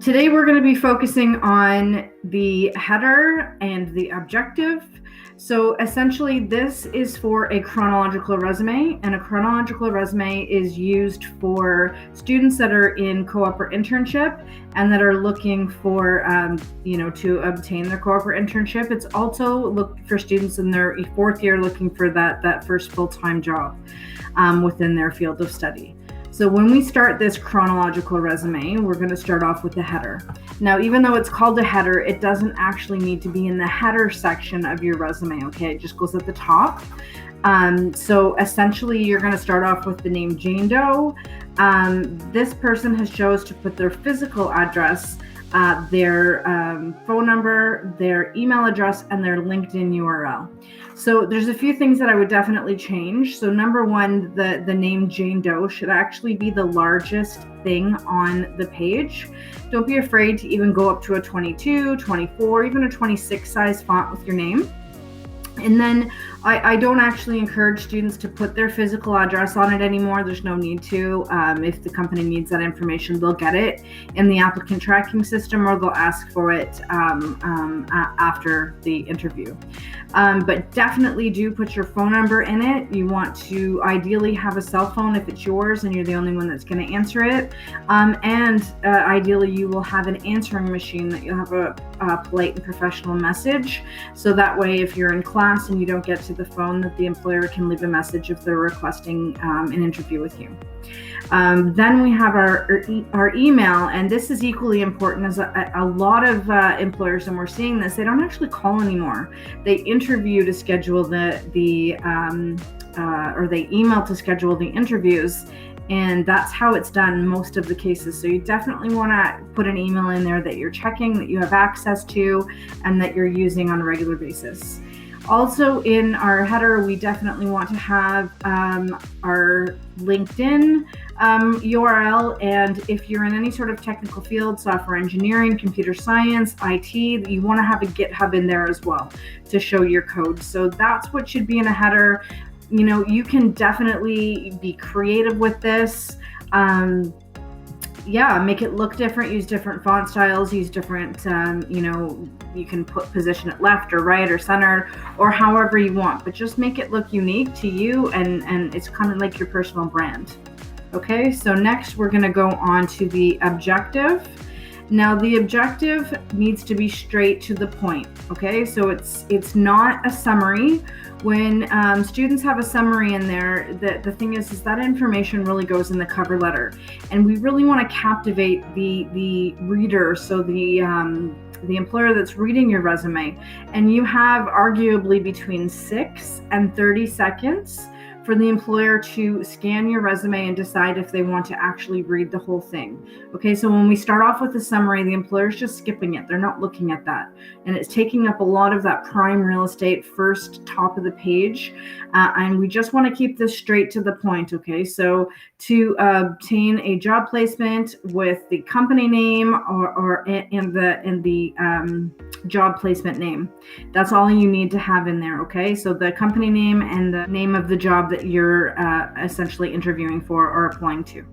Today we're going to be focusing on the header and the objective. So essentially this is for a chronological resume, and a chronological resume is used for students that are in co-op or internship and that are looking for, to obtain their co-op or internship. It's also looked for students in their fourth year looking for that first full-time job within their field of study. So when we start this chronological resume, we're going to start off with the header. Now, even though it's called a header, it doesn't actually need to be in the header section of your resume, okay? It just goes at the top. So essentially, you're going to start off with the name Jane Doe. This person has chose to put their physical address, their phone number, their email address, and their LinkedIn URL. So there's a few things that I would definitely change. So number one, the name Jane Doe should actually be the largest thing on the page. Don't be afraid to even go up to a 22, 24, even a 26 size font with your name. And then I don't actually encourage students to put their physical address on it anymore. There's no need to. If the company needs that information, they'll get it in the applicant tracking system, or they'll ask for it after the interview. But definitely do put your phone number in it. You want to ideally have a cell phone if it's yours and you're the only one that's going to answer it. And ideally you will have an answering machine that you'll have a polite and professional message. So that way, if you're in class and you don't get to the phone, that the employer can leave a message if they're requesting an interview with you. Then we have our email, and this is equally important. As a lot of employers, and we're seeing this, they don't actually call anymore. They interview to schedule or they email to schedule the interviews. And that's how it's done in most of the cases. So you definitely want to put an email in there that you're checking, that you have access to, and that you're using on a regular basis. Also in our header, we definitely want to have our LinkedIn URL. And if you're in any sort of technical field, software engineering, computer science, IT, you want to have a GitHub in there as well to show your code. So that's what should be in a header. You know, you can definitely be creative with this. Make it look different, use different font styles, use different, you can position it left or right or center or however you want, but just make it look unique to you, and it's kind of like your personal brand. Okay, so next we're going to go on to the objective. Now the objective needs to be straight to the point, okay? So it's not a summary. When students have a summary in there, the thing is that information really goes in the cover letter. And we really want to captivate the reader, so the employer that's reading your resume. And you have arguably between 6 and 30 seconds for the employer to scan your resume and decide if they want to actually read the whole thing. Okay, so when we start off with the summary, the employer's just skipping it. They're not looking at that. And it's taking up a lot of that prime real estate, first top of the page. And we just want to keep this straight to the point, okay? So to obtain a job placement with the company name or in the job placement name. That's all you need to have in there, okay? So the company name and the name of the job that you're essentially interviewing for or applying to.